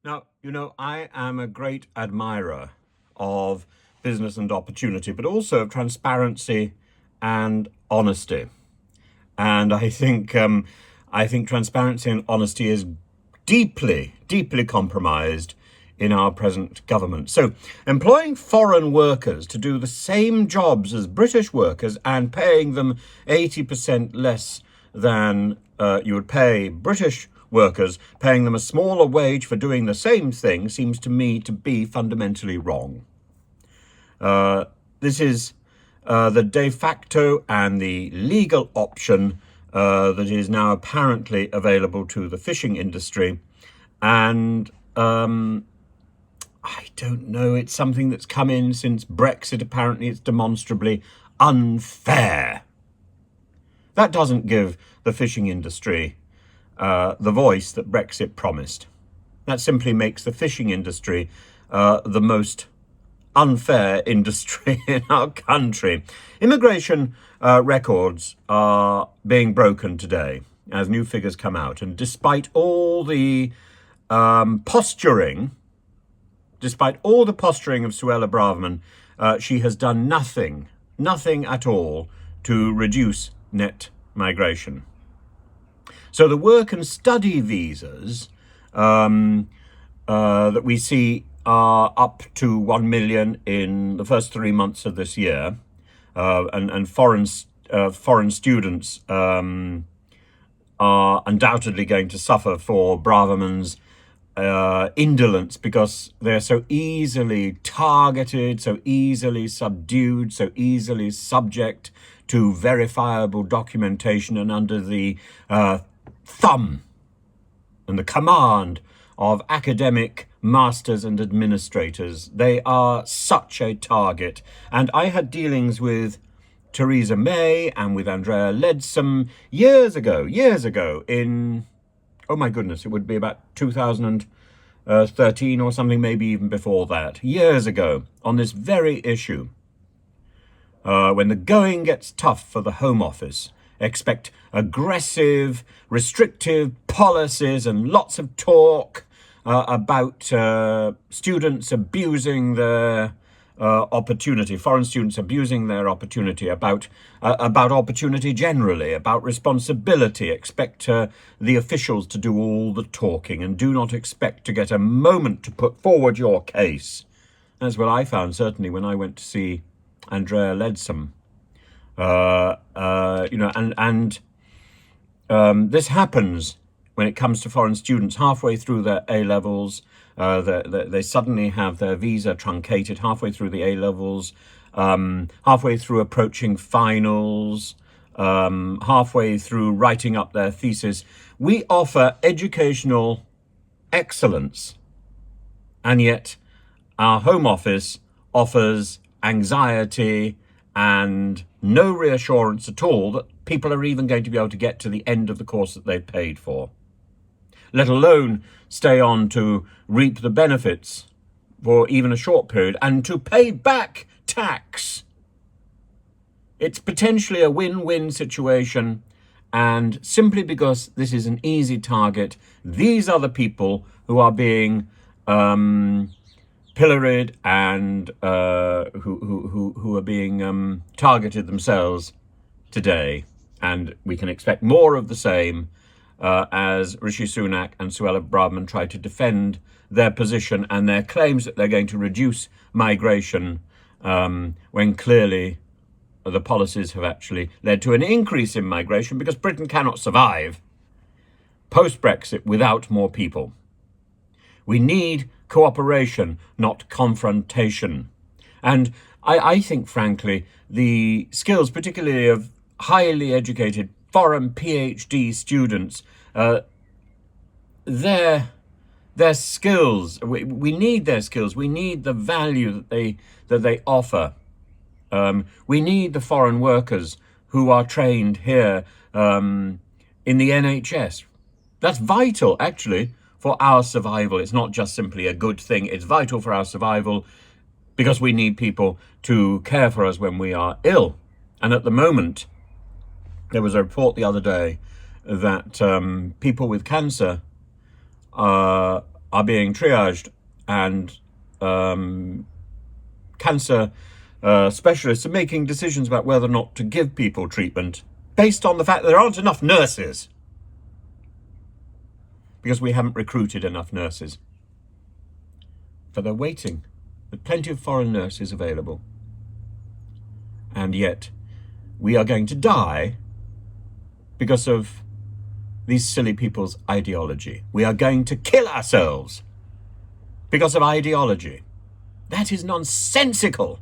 Now, I am a great admirer of business and opportunity, but also of transparency and honesty. And I think transparency and honesty is deeply, deeply compromised in our present government. So, employing foreign workers to do the same jobs as British workers and paying them 80% less than you would pay British workers, paying them a smaller wage for doing the same thing, seems to me to be fundamentally wrong. This is the de facto and the legal option that is now apparently available to the fishing industry. And I don't know, it's something that's come in since Brexit. Apparently it's demonstrably unfair. That doesn't give the fishing industry the voice that Brexit promised. That simply makes the fishing industry the most unfair industry in our country. Immigration records are being broken today as new figures come out. And despite all the posturing of Suella Braverman, she has done nothing at all to reduce net migration. So the work and study visas that we see are up to 1 million in the first 3 months of this year, and foreign students are undoubtedly going to suffer for Braverman's indolence, because they're so easily targeted, so easily subdued, so easily subject to verifiable documentation and under the thumb and the command of academic masters and administrators. They are such a target. And I had dealings with Theresa May and with Andrea Leadsom years ago in, oh my goodness, it would be about 2013 or something, maybe even before that, years ago, on this very issue. When the going gets tough for the Home Office, expect aggressive, restrictive policies and lots of talk about students abusing their opportunity, foreign students abusing their opportunity, about opportunity generally, about responsibility. Expect the officials to do all the talking and do not expect to get a moment to put forward your case. That's what I found, certainly, when I went to see Andrea Leadsom. This happens when it comes to foreign students halfway through their A-levels. They suddenly have their visa truncated halfway through the A-levels, halfway through approaching finals, halfway through writing up their thesis. We offer educational excellence, and yet our Home Office offers anxiety and no reassurance at all that people are even going to be able to get to the end of the course that they've paid for, let alone stay on to reap the benefits for even a short period and to pay back tax. It's potentially a win-win situation, and simply because this is an easy target, these are the people who are being pilloried and who are being targeted themselves today. And we can expect more of the same as Rishi Sunak and Suella Braverman try to defend their position and their claims that they're going to reduce migration, when clearly the policies have actually led to an increase in migration, because Britain cannot survive post-Brexit without more people. We need cooperation, not confrontation. And I think, frankly, the skills, particularly of highly educated foreign PhD students, their skills, we need their skills. We need the value that they offer. We need the foreign workers who are trained here in the NHS. That's vital, actually, for our survival. It's not just simply a good thing. It's vital for our survival because we need people to care for us when we are ill. And at the moment, there was a report the other day that people with cancer are being triaged, and cancer specialists are making decisions about whether or not to give people treatment based on the fact that there aren't enough nurses, because we haven't recruited enough nurses. So they're waiting. There are plenty of foreign nurses available. And yet we are going to die because of these silly people's ideology. We are going to kill ourselves because of ideology. That is nonsensical.